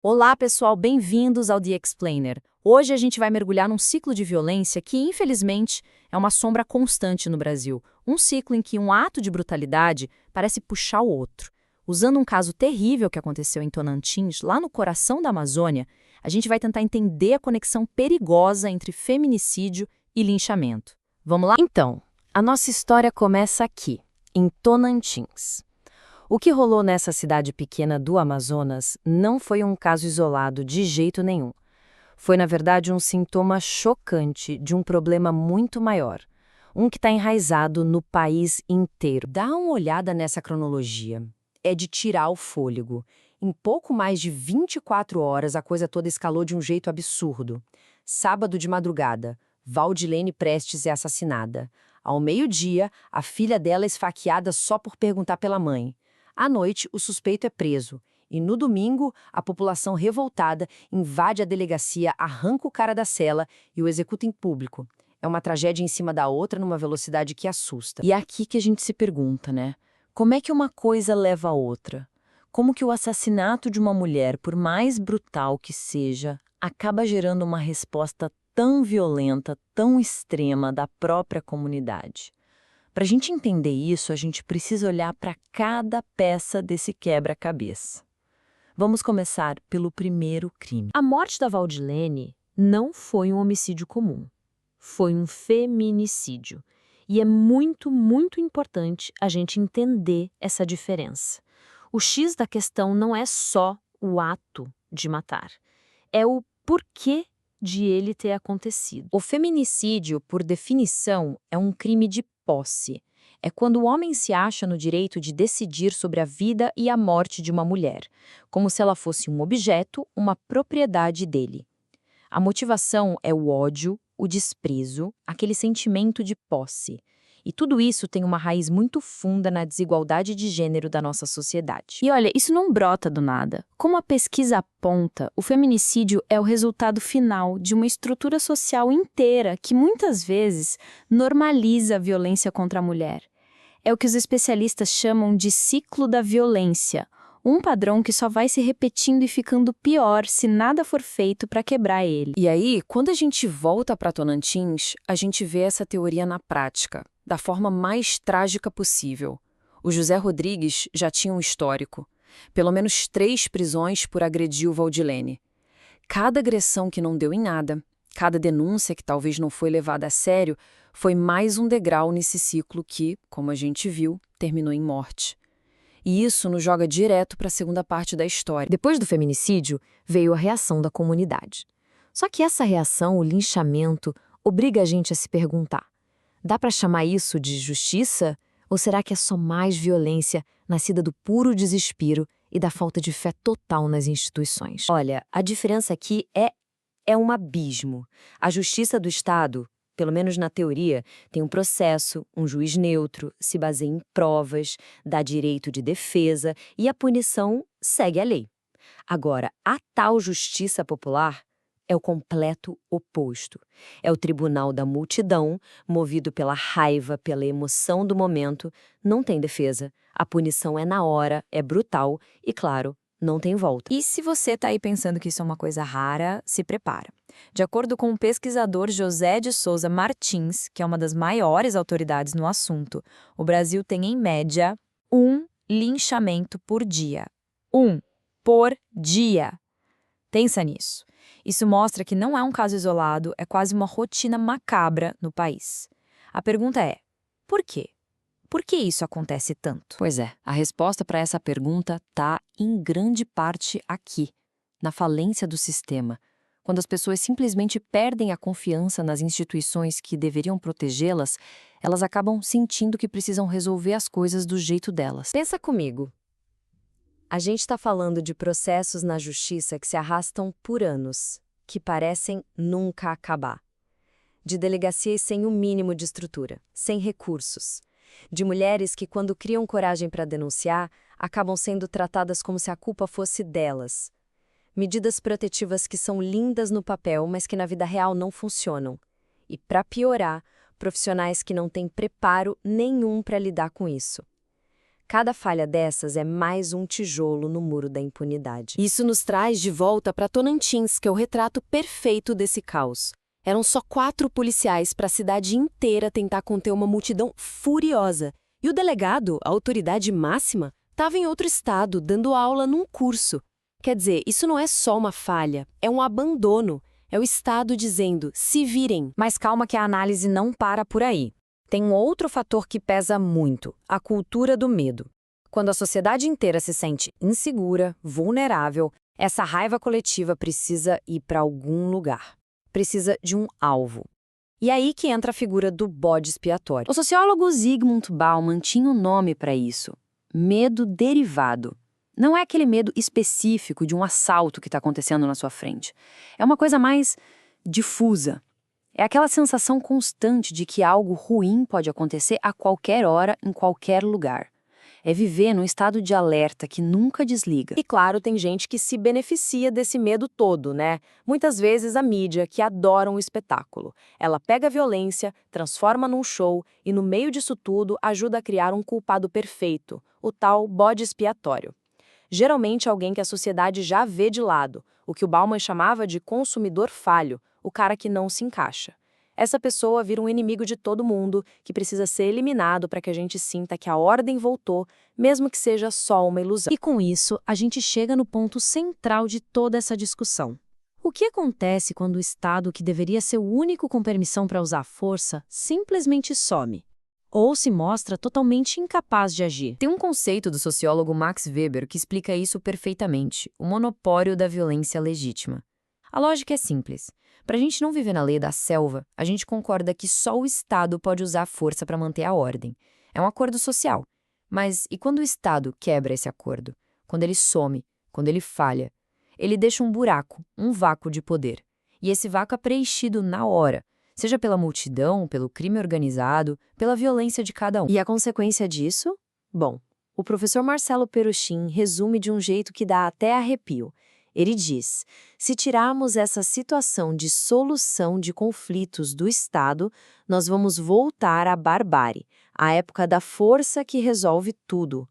Olá, pessoal, bem-vindos ao The Explainer. Hoje a gente vai mergulhar num ciclo de violência que, infelizmente, é uma sombra constante no Brasil. Um ciclo em que um ato de brutalidade parece puxar o outro. Usando um caso terrível que aconteceu em Tocantins, lá no coração da Amazônia, a gente vai tentar entender a conexão perigosa entre feminicídio e linchamento. Vamos lá? Então, a nossa história começa aqui, em Tocantins. O que rolou nessa cidade pequena do Amazonas não foi um caso isolado de jeito nenhum. Foi, na verdade, um sintoma chocante de um problema muito maior. Um que está enraizado no país inteiro. Dá uma olhada nessa cronologia. É de tirar o fôlego. Em pouco mais de 24 horas, a coisa toda escalou de um jeito absurdo. Sábado de madrugada, Valdilene Prestes é assassinada. Ao meio-dia, a filha dela é esfaqueada só por perguntar pela mãe. À noite, o suspeito é preso. E no domingo, a população revoltada invade a delegacia, arranca o cara da cela e o executa em público. É uma tragédia em cima da outra numa velocidade que assusta. E é aqui que a gente se pergunta, né? Como é que uma coisa leva a outra? Como que o assassinato de uma mulher, por mais brutal que seja, acaba gerando uma resposta tão violenta, tão extrema da própria comunidade? Para a gente entender isso, a gente precisa olhar para cada peça desse quebra-cabeça. Vamos começar pelo primeiro crime. A morte da Valdilene não foi um homicídio comum. Foi um feminicídio. E é muito, muito importante a gente entender essa diferença. O X da questão não é só o ato de matar. É o porquê de ele ter acontecido. O feminicídio, por definição, é um crime de posse. É quando o homem se acha no direito de decidir sobre a vida e a morte de uma mulher, como se ela fosse um objeto, uma propriedade dele. A motivação é o ódio, o desprezo, aquele sentimento de posse. E tudo isso tem uma raiz muito funda na desigualdade de gênero da nossa sociedade. E olha, isso não brota do nada. Como a pesquisa aponta, o feminicídio é o resultado final de uma estrutura social inteira que muitas vezes normaliza a violência contra a mulher. É o que os especialistas chamam de ciclo da violência, um padrão que só vai se repetindo e ficando pior se nada for feito para quebrar ele. E aí, quando a gente volta para Tocantins, a gente vê essa teoria na prática, da forma mais trágica possível. O José Rodrigues já tinha um histórico. Pelo menos 3 prisões por agredir o Valdilene. Cada agressão que não deu em nada, cada denúncia que talvez não foi levada a sério, foi mais um degrau nesse ciclo que, como a gente viu, terminou em morte. E isso nos joga direto para a segunda parte da história. Depois do feminicídio, veio a reação da comunidade. Só que essa reação, o linchamento, obriga a gente a se perguntar: dá para chamar isso de justiça? Ou será que é só mais violência nascida do puro desespero e da falta de fé total nas instituições? Olha, a diferença aqui é um abismo. A justiça do Estado, pelo menos na teoria, tem um processo, um juiz neutro, se baseia em provas, dá direito de defesa e a punição segue a lei. Agora, a tal justiça popular é o completo oposto. É o tribunal da multidão, movido pela raiva, pela emoção do momento, não tem defesa, a punição é na hora, é brutal e, claro, não tem volta. E se você está aí pensando que isso é uma coisa rara, se prepara. De acordo com o pesquisador José de Souza Martins, que é uma das maiores autoridades no assunto, o Brasil tem, em média, 1 linchamento por dia. 1 por dia. Pensa nisso. Isso mostra que não é um caso isolado, é quase uma rotina macabra no país. A pergunta é: por quê? Por que isso acontece tanto? Pois é, a resposta para essa pergunta está, em grande parte, aqui, na falência do sistema. Quando as pessoas simplesmente perdem a confiança nas instituições que deveriam protegê-las, elas acabam sentindo que precisam resolver as coisas do jeito delas. Pensa comigo. A gente está falando de processos na justiça que se arrastam por anos, que parecem nunca acabar. De delegacias sem o mínimo de estrutura, sem recursos. De mulheres que, quando criam coragem para denunciar, acabam sendo tratadas como se a culpa fosse delas. Medidas protetivas que são lindas no papel, mas que na vida real não funcionam. E, para piorar, profissionais que não têm preparo nenhum para lidar com isso. Cada falha dessas é mais um tijolo no muro da impunidade. Isso nos traz de volta para Tocantins, que é o retrato perfeito desse caos. Eram só 4 policiais para a cidade inteira tentar conter uma multidão furiosa. E o delegado, a autoridade máxima, estava em outro estado, dando aula num curso. Quer dizer, isso não é só uma falha, é um abandono. É o Estado dizendo, se virem. Mas calma que a análise não para por aí. Tem um outro fator que pesa muito, a cultura do medo. Quando a sociedade inteira se sente insegura, vulnerável, essa raiva coletiva precisa ir para algum lugar. Precisa de um alvo. E aí que entra a figura do bode expiatório. O sociólogo Zygmunt Bauman tinha um nome para isso: medo derivado. Não é aquele medo específico de um assalto que está acontecendo na sua frente. É uma coisa mais difusa. É aquela sensação constante de que algo ruim pode acontecer a qualquer hora, em qualquer lugar. É viver num estado de alerta que nunca desliga. E claro, tem gente que se beneficia desse medo todo, né? Muitas vezes a mídia, que adora um espetáculo. Ela pega a violência, transforma num show e, no meio disso tudo, ajuda a criar um culpado perfeito, o tal bode expiatório. Geralmente alguém que a sociedade já vê de lado, o que o Bauman chamava de consumidor falho, o cara que não se encaixa. Essa pessoa vira um inimigo de todo mundo, que precisa ser eliminado para que a gente sinta que a ordem voltou, mesmo que seja só uma ilusão. E com isso, a gente chega no ponto central de toda essa discussão. O que acontece quando o Estado, que deveria ser o único com permissão para usar força, simplesmente some? Ou se mostra totalmente incapaz de agir? Tem um conceito do sociólogo Max Weber que explica isso perfeitamente: o monopólio da violência legítima. A lógica é simples. Para a gente não viver na lei da selva, a gente concorda que só o Estado pode usar força para manter a ordem. É um acordo social. Mas e quando o Estado quebra esse acordo? Quando ele some, quando ele falha? Ele deixa um buraco, um vácuo de poder. E esse vácuo é preenchido na hora, seja pela multidão, pelo crime organizado, pela violência de cada um. E a consequência disso? Bom, o professor Marcelo Peruchin resume de um jeito que dá até arrepio. Ele diz: se tirarmos essa situação de solução de conflitos do Estado, nós vamos voltar à barbárie, à época da força que resolve tudo.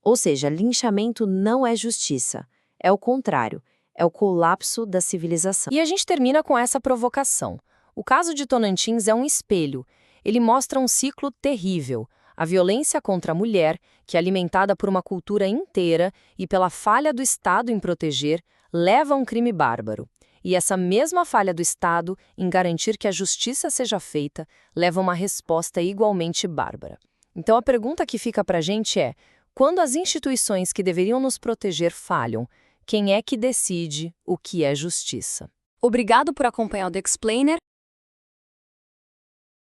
Ou seja, linchamento não é justiça, é o contrário, é o colapso da civilização. E a gente termina com essa provocação. O caso de Tocantins é um espelho. Ele mostra um ciclo terrível. A violência contra a mulher, que é alimentada por uma cultura inteira e pela falha do Estado em proteger, leva a um crime bárbaro. E essa mesma falha do Estado em garantir que a justiça seja feita leva a uma resposta igualmente bárbara. Então a pergunta que fica para a gente é: quando as instituições que deveriam nos proteger falham, quem é que decide o que é justiça? Obrigado por acompanhar o The Explainer.